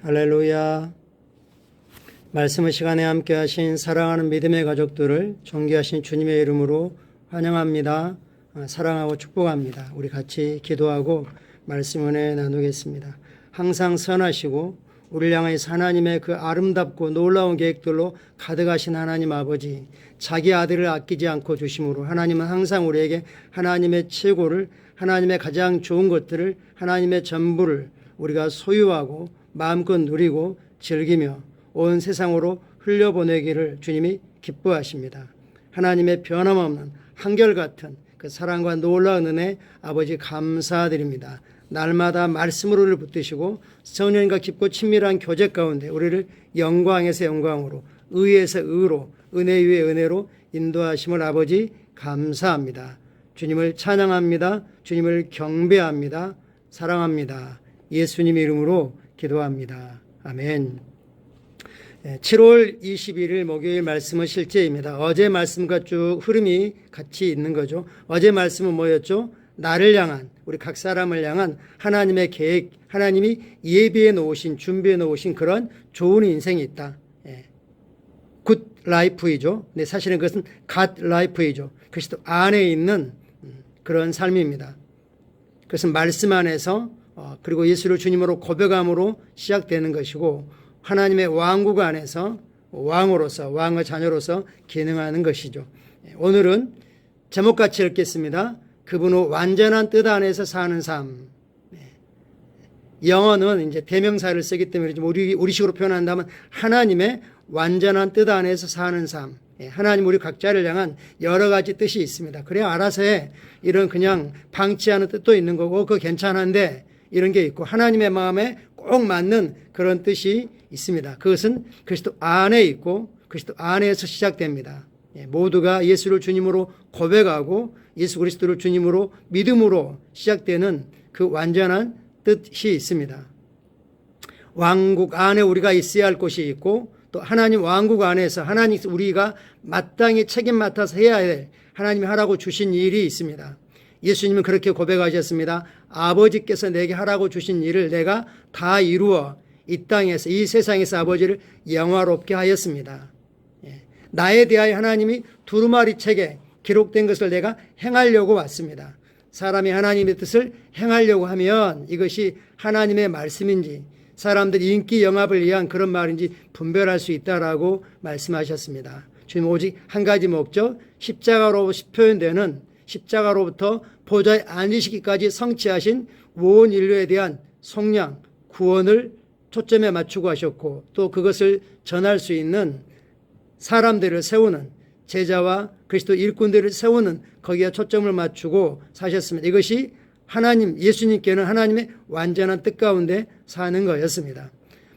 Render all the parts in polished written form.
할렐루야. 말씀의 시간에 함께 하신 사랑하는 믿음의 가족들을 존귀하신 주님의 이름으로 환영합니다. 사랑하고 축복합니다. 우리 같이 기도하고 말씀 은혜 나누겠습니다. 항상 선하시고 우리를 향하여서 하나님의 그 아름답고 놀라운 계획들로 가득하신 하나님 아버지, 자기 아들을 아끼지 않고 주심으로 하나님은 항상 우리에게 하나님의 최고를, 하나님의 가장 좋은 것들을, 하나님의 전부를 우리가 소유하고 마음껏 누리고 즐기며 온 세상으로 흘려보내기를 주님이 기뻐하십니다. 하나님의 변함없는 한결같은 그 사랑과 놀라운 은혜 아버지 감사드립니다. 날마다 말씀으로 우리를 붙드시고 성령님과 깊고 친밀한 교제 가운데 우리를 영광에서 영광으로, 의에서 의로, 은혜 위에 은혜로 인도하심을 아버지 감사합니다. 주님을 찬양합니다. 주님을 경배합니다. 사랑합니다. 예수님의 이름으로 기도합니다. 아멘. 7월 21일 목요일 말씀은 실제입니다. 어제 말씀과 쭉 흐름이 같이 있는 거죠. 어제 말씀은 뭐였죠? 나를 향한, 우리 각 사람을 향한 하나님의 계획, 하나님이 예비해 놓으신, 준비해 놓으신 그런 좋은 인생이 있다. 굿 라이프이죠. 근데 사실은 그것은 갓 라이프이죠. 그리스도 안에 있는 그런 삶입니다. 그것은 말씀 안에서 그리고 예수를 주님으로 고백함으로 시작되는 것이고, 하나님의 왕국 안에서 왕으로서, 왕의 자녀로서 기능하는 것이죠. 오늘은 제목같이 읽겠습니다. 그분 후 완전한 뜻 안에서 사는 삶. 영어는 이제 대명사를 쓰기 때문에 우리식으로 표현한다면 하나님의 완전한 뜻 안에서 사는 삶. 하나님 우리 각자를 향한 여러 가지 뜻이 있습니다. 그래야 알아서의 이런 그냥 방치하는 뜻도 있는 거고, 그거 괜찮은데 이런 게 있고, 하나님의 마음에 꼭 맞는 그런 뜻이 있습니다. 그것은 그리스도 안에 있고 그리스도 안에서 시작됩니다. 모두가 예수를 주님으로 고백하고 예수 그리스도를 주님으로 믿음으로 시작되는 그 완전한 뜻이 있습니다. 왕국 안에 우리가 있어야 할 곳이 있고, 또 하나님 왕국 안에서 하나님 우리가 마땅히 책임 맡아서 해야 할 하나님이 하라고 주신 일이 있습니다. 예수님은 그렇게 고백하셨습니다. 아버지께서 내게 하라고 주신 일을 내가 다 이루어 이 땅에서, 이 세상에서 아버지를 영화롭게 하였습니다. 나에 대하여 하나님이 두루마리 책에 기록된 것을 내가 행하려고 왔습니다. 사람이 하나님의 뜻을 행하려고 하면 이것이 하나님의 말씀인지 사람들이 인기 영합을 위한 그런 말인지 분별할 수 있다라고 말씀하셨습니다. 주님 오직 한 가지 목적, 십자가로 표현되는 십자가로부터 보좌에 앉으시기까지 성취하신 온 인류에 대한 속량, 구원을 초점에 맞추고 하셨고, 또 그것을 전할 수 있는 사람들을 세우는, 제자와 그리스도 일꾼들을 세우는 거기에 초점을 맞추고 사셨습니다. 이것이 하나님, 예수님께는 하나님의 완전한 뜻 가운데 사는 거였습니다.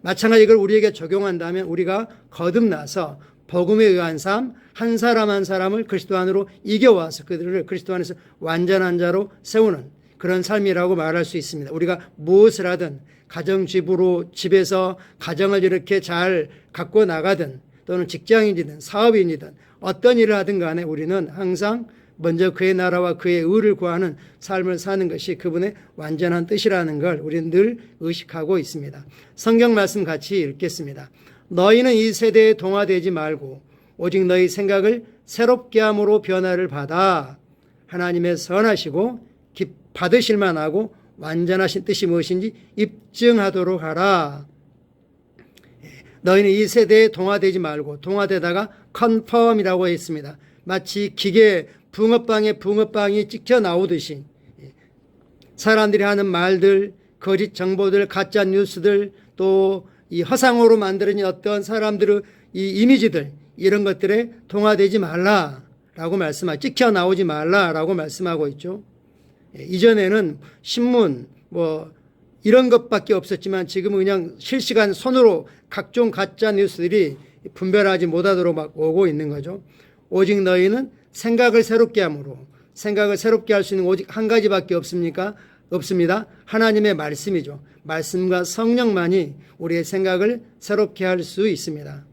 마찬가지 이걸 우리에게 적용한다면 우리가 거듭나서 복음에 의한 삶, 한 사람 한 사람을 그리스도 안으로 이겨와서 그들을 그리스도 안에서 완전한 자로 세우는 그런 삶이라고 말할 수 있습니다. 우리가 무엇을 하든, 가정집으로 집에서 가정을 이렇게 잘 갖고 나가든, 또는 직장인이든 사업인이든 어떤 일을 하든 간에 우리는 항상 먼저 그의 나라와 그의 의를 구하는 삶을 사는 것이 그분의 완전한 뜻이라는 걸 우리는 늘 의식하고 있습니다. 성경 말씀 같이 읽겠습니다. 너희는 이 세대에 동화되지 말고 오직 너희 생각을 새롭게 함으로 변화를 받아 하나님의 선하시고 받으실 만하고 완전하신 뜻이 무엇인지 입증하도록 하라. 너희는 이 세대에 동화되지 말고, 동화되다가 컨펌이라고 했습니다. 마치 기계 붕어빵이 찍혀 나오듯이 사람들이 하는 말들, 거짓 정보들, 가짜 뉴스들, 또 이 허상으로 만들어진 어떤 사람들의 이 이미지들, 이런 것들에 동화되지 말라라고 말씀하고, 찍혀 나오지 말라라고 말씀하고 있죠. 이전에는 신문 이런 것밖에 없었지만 지금은 그냥 실시간 손으로 각종 가짜 뉴스들이 분별하지 못하도록 막 오고 있는 거죠. 오직 너희는 생각을 새롭게 함으로, 생각을 새롭게 할 수 있는 오직 한 가지밖에 없습니까? 없습니다. 하나님의 말씀이죠. 말씀과 성령만이 우리의 생각을 새롭게 할 수 있습니다.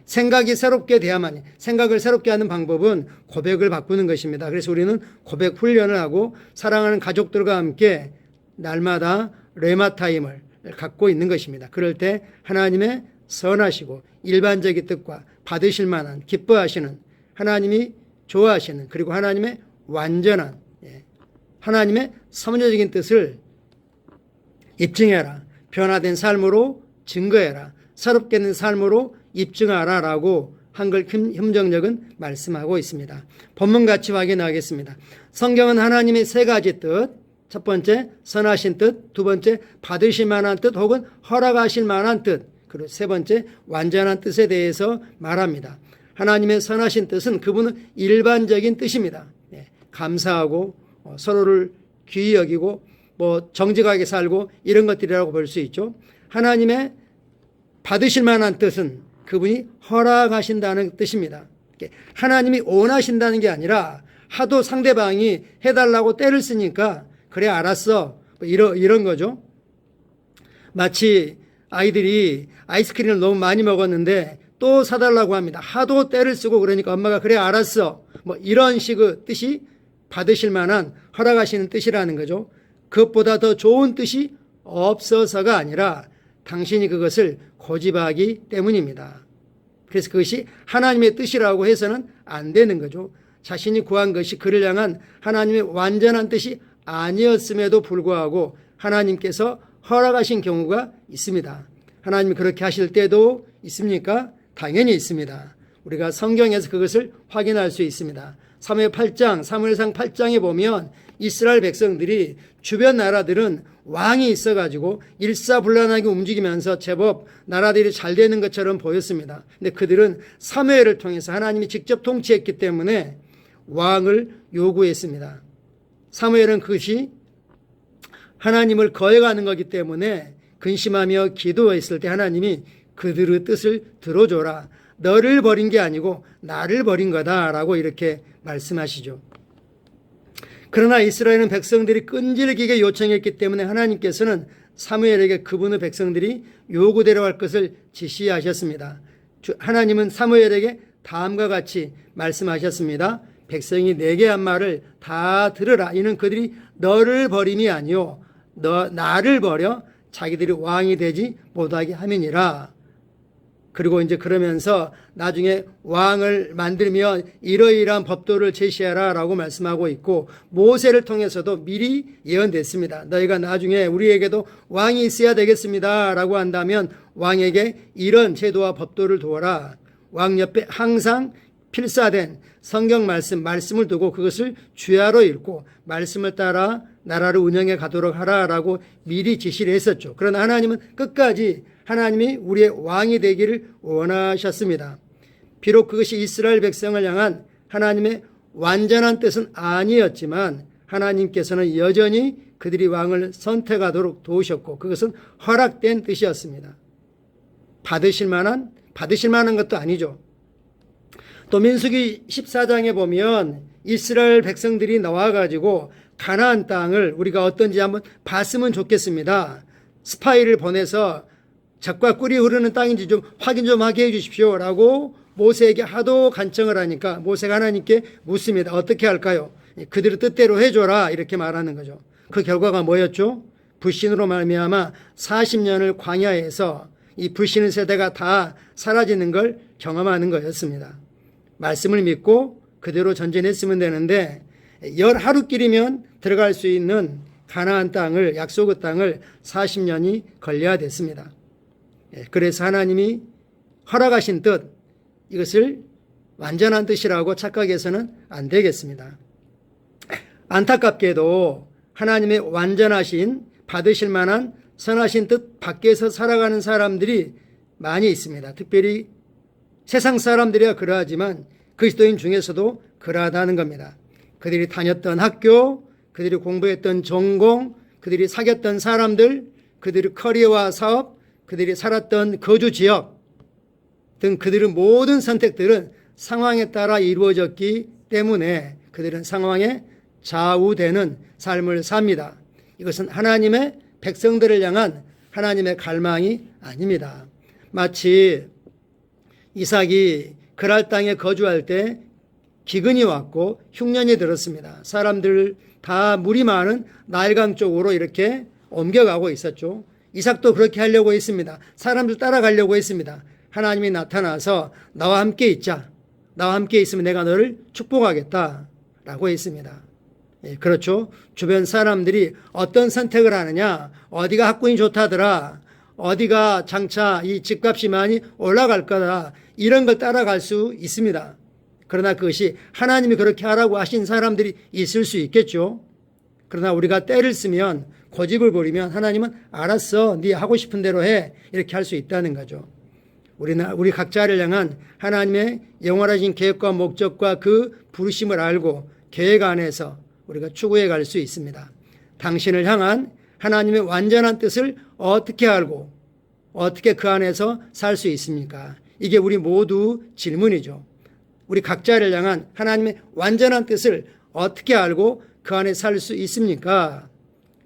생각이 새롭게 돼야만이, 생각을 새롭게 하는 방법은 고백을 바꾸는 것입니다. 그래서 우리는 고백 훈련을 하고 사랑하는 가족들과 함께 날마다 레마 타임을, 갖고 있는 것입니다. 그럴 때 하나님의 선하시고 일반적인 뜻과 받으실 만한 기뻐하시는 하나님이 좋아하시는 그리고 하나님의 완전한 하나님의 선녀적인 뜻을 입증해라. 변화된 삶으로 증거해라. 새롭게 된 삶으로 입증하라 라고 한글 힘정력은 말씀하고 있습니다. 본문 같이 확인하겠습니다. 성경은 하나님의 세 가지 뜻, 첫 번째 선하신 뜻, 두 번째 받으실 만한 뜻 혹은 허락하실 만한 뜻, 그리고 세 번째 완전한 뜻에 대해서 말합니다. 하나님의 선하신 뜻은 그분은 일반적인 뜻입니다. 감사하고 서로를 귀히 여기고 정직하게 살고 이런 것들이라고 볼 수 있죠. 하나님의 받으실 만한 뜻은 그분이 허락하신다는 뜻입니다. 하나님이 원하신다는 게 아니라 하도 상대방이 해달라고 때를 쓰니까 그래 알았어 이런 거죠. 마치 아이들이 아이스크림을 너무 많이 먹었는데 또 사달라고 합니다. 하도 때를 쓰고 그러니까 엄마가 그래 알았어 이런 식의 뜻이 받으실 만한 허락하시는 뜻이라는 거죠. 그것보다 더 좋은 뜻이 없어서가 아니라 당신이 그것을 고집하기 때문입니다. 그래서 그것이 하나님의 뜻이라고 해서는 안 되는 거죠. 자신이 구한 것이 그를 향한 하나님의 완전한 뜻이 아니었음에도 불구하고 하나님께서 허락하신 경우가 있습니다. 하나님이 그렇게 하실 때도 있습니까? 당연히 있습니다. 우리가 성경에서 그것을 확인할 수 있습니다. 사무엘상 8장에 보면 이스라엘 백성들이 주변 나라들은 왕이 있어가지고 일사불란하게 움직이면서 제법 나라들이 잘 되는 것처럼 보였습니다. 근데 그들은 사무엘을 통해서 하나님이 직접 통치했기 때문에 왕을 요구했습니다. 사무엘은 그것이 하나님을 거역하는 거기 때문에 근심하며 기도했을 때 하나님이 그들의 뜻을 들어줘라. 너를 버린 게 아니고 나를 버린 거다라고 이렇게 말씀하시죠. 그러나 이스라엘은 백성들이 끈질기게 요청했기 때문에 하나님께서는 사무엘에게 그분의 백성들이 요구대로 할 것을 지시하셨습니다. 하나님은 사무엘에게 다음과 같이 말씀하셨습니다. 백성이 내게 한 말을 다 들으라. 이는 그들이 너를 버림이 아니요 나를 버려 자기들이 왕이 되지 못하게 함이니라. 그리고 이제 그러면서 나중에 왕을 만들며 이러이러한 법도를 제시하라 라고 말씀하고 있고 모세를 통해서도 미리 예언됐습니다. 너희가 나중에 우리에게도 왕이 있어야 되겠습니다 라고 한다면 왕에게 이런 제도와 법도를 두어라. 왕 옆에 항상 필사된 성경 말씀을 두고 그것을 주야로 읽고 말씀을 따라 나라를 운영해 가도록 하라라고 미리 지시를 했었죠. 그러나 하나님은 끝까지 하나님이 우리의 왕이 되기를 원하셨습니다. 비록 그것이 이스라엘 백성을 향한 하나님의 완전한 뜻은 아니었지만 하나님께서는 여전히 그들이 왕을 선택하도록 도우셨고 그것은 허락된 뜻이었습니다. 받으실 만한 것도 아니죠. 또 민수기 14장에 보면 이스라엘 백성들이 나와가지고 가나안 땅을 우리가 어떤지 한번 봤으면 좋겠습니다. 스파이를 보내서 젖과 꿀이 흐르는 땅인지 좀 확인 좀 하게 해 주십시오 라고 모세에게 하도 간청을 하니까 모세가 하나님께 묻습니다. 어떻게 할까요? 그들의 뜻대로 해줘라 이렇게 말하는 거죠. 그 결과가 뭐였죠? 불신으로 말미암아 40년을 광야에서 이 불신의 세대가 다 사라지는 걸 경험하는 거였습니다. 말씀을 믿고 그대로 전진했으면 되는데 10하루길이면 들어갈 수 있는 가나안 땅을 약속의 땅을 40년이 걸려야 됐습니다. 그래서 하나님이 허락하신 뜻 이것을 완전한 뜻이라고 착각해서는 안 되겠습니다. 안타깝게도 하나님의 완전하신 받으실 만한 선하신 뜻 밖에서 살아가는 사람들이 많이 있습니다. 특별히 세상 사람들이야 그러하지만 그리스도인 중에서도 그러하다는 겁니다. 그들이 다녔던 학교, 그들이 공부했던 전공, 그들이 사귀었던 사람들, 그들의 커리어와 사업, 그들이 살았던 거주 지역 등 그들의 모든 선택들은 상황에 따라 이루어졌기 때문에 그들은 상황에 좌우되는 삶을 삽니다. 이것은 하나님의 백성들을 향한 하나님의 갈망이 아닙니다. 마치 이삭이 그랄 땅에 거주할 때 기근이 왔고 흉년이 들었습니다. 사람들 다 물이 많은 나일강 쪽으로 이렇게 옮겨가고 있었죠. 이삭도 그렇게 하려고 했습니다. 사람들 따라가려고 했습니다. 하나님이 나타나서 나와 함께 있자. 나와 함께 있으면 내가 너를 축복하겠다라고 했습니다. 예, 그렇죠. 주변 사람들이 어떤 선택을 하느냐, 어디가 학군이 좋다더라, 어디가 장차 이 집값이 많이 올라갈 거다, 이런 걸 따라갈 수 있습니다. 그러나 그것이 하나님이 그렇게 하라고 하신 사람들이 있을 수 있겠죠. 그러나 우리가 때를 쓰면, 고집을 부리면 하나님은 알았어, 네 하고 싶은 대로 해, 이렇게 할 수 있다는 거죠. 우리 각자를 향한 하나님의 영원하신 계획과 목적과 그 부르심을 알고 계획 안에서 우리가 추구해 갈 수 있습니다. 당신을 향한 하나님의 완전한 뜻을 어떻게 알고 어떻게 그 안에서 살 수 있습니까? 이게 우리 모두 질문이죠. 우리 각자를 향한 하나님의 완전한 뜻을 어떻게 알고 그 안에 살 수 있습니까?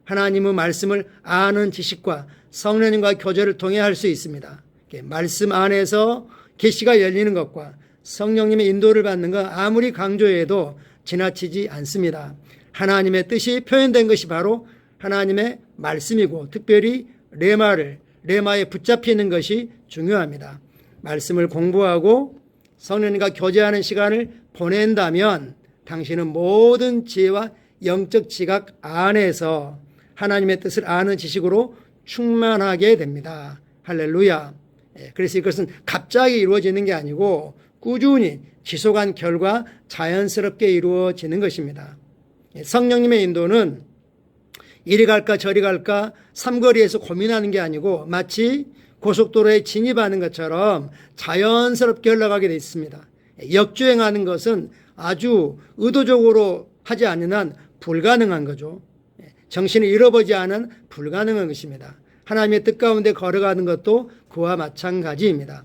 하나님의 말씀을 아는 지식과 성령님과 교제를 통해 할 수 있습니다. 말씀 안에서 계시가 열리는 것과 성령님의 인도를 받는 것 아무리 강조해도 지나치지 않습니다. 하나님의 뜻이 표현된 것이 바로 하나님의 말씀이고 특별히 레마에 붙잡히는 것이 중요합니다. 말씀을 공부하고 성령님과 교제하는 시간을 보낸다면 당신은 모든 지혜와 영적 지각 안에서 하나님의 뜻을 아는 지식으로 충만하게 됩니다. 할렐루야. 그래서 이것은 갑자기 이루어지는 게 아니고 꾸준히 지속한 결과 자연스럽게 이루어지는 것입니다. 성령님의 인도는 이리 갈까 저리 갈까 삼거리에서 고민하는 게 아니고 마치 고속도로에 진입하는 것처럼 자연스럽게 흘러가게 되어 있습니다. 역주행하는 것은 아주 의도적으로 하지 않는 한 불가능한 거죠. 정신을 잃어버리지 않은 불가능한 것입니다. 하나님의 뜻 가운데 걸어가는 것도 그와 마찬가지입니다.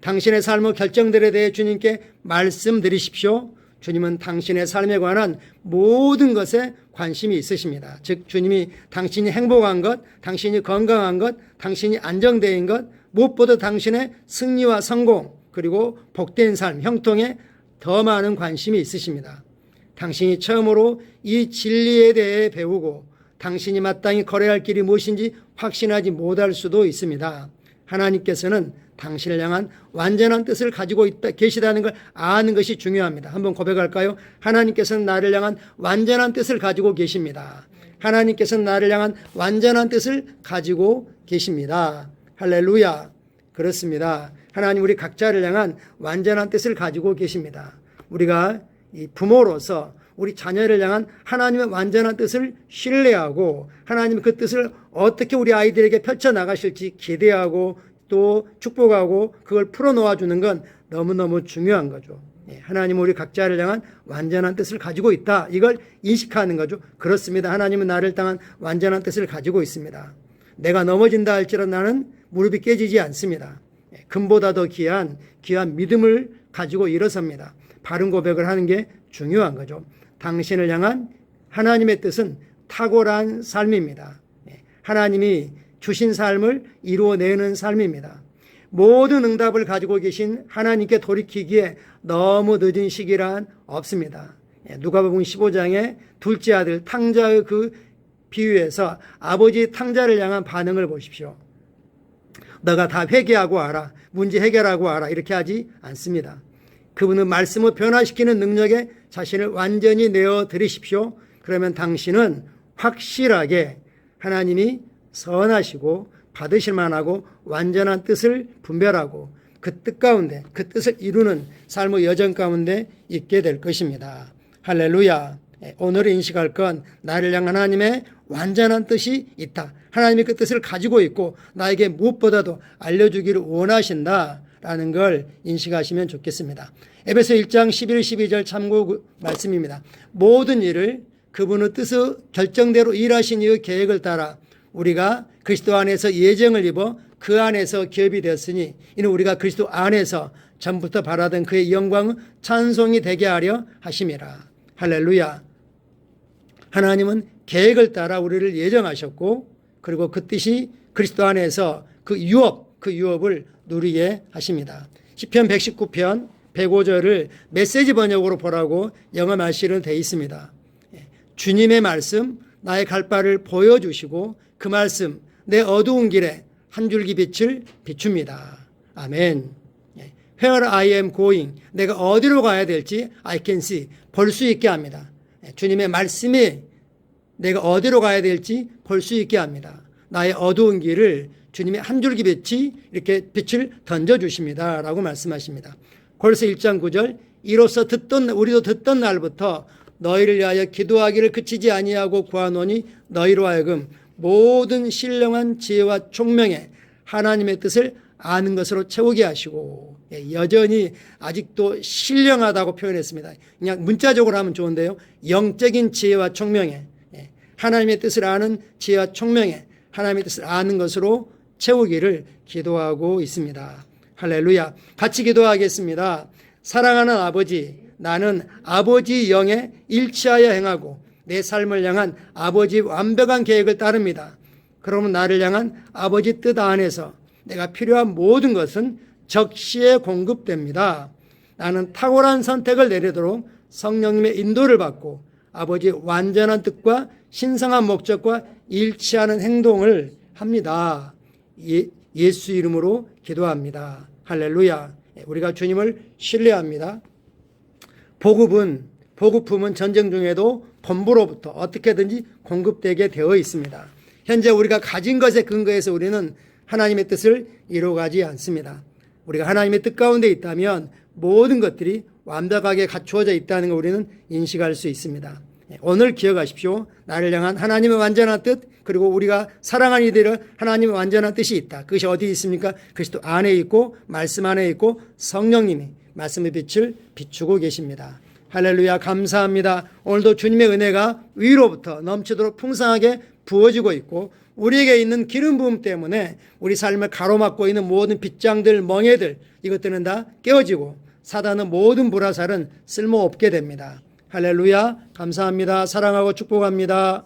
당신의 삶의 결정들에 대해 주님께 말씀드리십시오. 주님은 당신의 삶에 관한 모든 것에 관심이 있으십니다. 즉 주님이 당신이 행복한 것, 당신이 건강한 것, 당신이 안정된 것, 무엇보다 당신의 승리와 성공 그리고 복된 삶, 형통에 더 많은 관심이 있으십니다. 당신이 처음으로 이 진리에 대해 배우고 당신이 마땅히 걸어야 할 길이 무엇인지 확신하지 못할 수도 있습니다. 하나님께서는 당신을 향한 완전한 뜻을 가지고 계시다는 걸 아는 것이 중요합니다. 한번 고백할까요? 하나님께서는 나를 향한 완전한 뜻을 가지고 계십니다. 하나님께서는 나를 향한 완전한 뜻을 가지고 계십니다. 할렐루야. 그렇습니다. 하나님 우리 각자를 향한 완전한 뜻을 가지고 계십니다. 우리가 이 부모로서 우리 자녀를 향한 하나님의 완전한 뜻을 신뢰하고 하나님의 그 뜻을 어떻게 우리 아이들에게 펼쳐나가실지 기대하고 또 축복하고 그걸 풀어놓아 주는 건 너무너무 중요한 거죠. 하나님은 우리 각자를 향한 완전한 뜻을 가지고 있다. 이걸 인식하는 거죠. 그렇습니다. 하나님은 나를 향한 완전한 뜻을 가지고 있습니다. 내가 넘어진다 할지라도 나는 무릎이 깨지지 않습니다. 금보다 더 귀한 믿음을 가지고 일어섭니다. 바른 고백을 하는 게 중요한 거죠. 당신을 향한 하나님의 뜻은 탁월한 삶입니다. 하나님이 주신 삶을 이루어내는 삶입니다. 모든 응답을 가지고 계신 하나님께 돌이키기에 너무 늦은 시기란 없습니다. 누가복음 15장의 둘째 아들 탕자의 그 비유에서 아버지 탕자를 향한 반응을 보십시오. 너가 다 회개하고 와라. 문제 해결하고 와라. 이렇게 하지 않습니다. 그분은 말씀을 변화시키는 능력에 자신을 완전히 내어드리십시오. 그러면 당신은 확실하게 하나님이 선하시고 받으실 만하고 완전한 뜻을 분별하고 그 뜻 가운데 그 뜻을 이루는 삶의 여정 가운데 있게 될 것입니다. 할렐루야. 오늘 인식할 건 나를 향한 하나님의 완전한 뜻이 있다. 하나님이 그 뜻을 가지고 있고 나에게 무엇보다도 알려주기를 원하신다라는 걸 인식하시면 좋겠습니다. 에베소 1장 11, 12절 참고 말씀입니다. 모든 일을 그분의 뜻의 결정대로 일하신 이의 계획을 따라 우리가 그리스도 안에서 예정을 입어 그 안에서 기업이 되었으니 이는 우리가 그리스도 안에서 전부터 바라던 그의 영광은 찬송이 되게 하려 하심이라. 할렐루야. 하나님은 계획을 따라 우리를 예정하셨고 그리고 그 뜻이 그리스도 안에서 그 유업을 누리게 하십니다. 시편 119편 105절을 메시지 번역으로 보라고 영어 말실은 되어 있습니다. 주님의 말씀 나의 갈 바를 보여주시고 그 말씀 내 어두운 길에 한 줄기 빛을 비춥니다. 아멘. Where I am going, 내가 어디로 가야 될지 I can see, 볼 수 있게 합니다. 주님의 말씀이 내가 어디로 가야 될지 볼 수 있게 합니다. 나의 어두운 길을 주님의 한 줄기 빛이 이렇게 빛을 던져주십니다 라고 말씀하십니다. 골로새 1장 9절, 이로써 우리도 듣던 날부터 너희를 위하여 기도하기를 그치지 아니하고 구하노니 너희로 하여금 모든 신령한 지혜와 총명에 하나님의 뜻을 아는 것으로 채우게 하시고, 여전히 아직도 신령하다고 표현했습니다. 그냥 문자적으로 하면 좋은데요, 영적인 지혜와 총명에, 하나님의 뜻을 아는 지혜와 총명에 하나님의 뜻을 아는 것으로 채우기를 기도하고 있습니다. 할렐루야. 같이 기도하겠습니다. 사랑하는 아버지, 나는 아버지 영에 일치하여 행하고 내 삶을 향한 아버지 완벽한 계획을 따릅니다. 그러면 나를 향한 아버지 뜻 안에서 내가 필요한 모든 것은 적시에 공급됩니다. 나는 탁월한 선택을 내리도록 성령님의 인도를 받고 아버지 완전한 뜻과 신성한 목적과 일치하는 행동을 합니다. 예수 이름으로 기도합니다. 할렐루야. 우리가 주님을 신뢰합니다. 보급품은 전쟁 중에도 본부로부터 어떻게든지 공급되게 되어 있습니다. 현재 우리가 가진 것에 근거해서 우리는 하나님의 뜻을 이루어가지 않습니다. 우리가 하나님의 뜻 가운데 있다면 모든 것들이 완벽하게 갖추어져 있다는 걸 우리는 인식할 수 있습니다. 오늘 기억하십시오. 나를 향한 하나님의 완전한 뜻, 그리고 우리가 사랑하는 이들은 하나님의 완전한 뜻이 있다. 그것이 어디 있습니까? 그리스도 안에 있고 말씀 안에 있고 성령님이 말씀의 빛을 비추고 계십니다. 할렐루야. 감사합니다. 오늘도 주님의 은혜가 위로부터 넘치도록 풍성하게 부어지고 있고 우리에게 있는 기름 부음 때문에 우리 삶을 가로막고 있는 모든 빗장들, 멍해들, 이것들은 다 깨어지고 사단의 모든 불화살은 쓸모없게 됩니다. 할렐루야. 감사합니다. 사랑하고 축복합니다.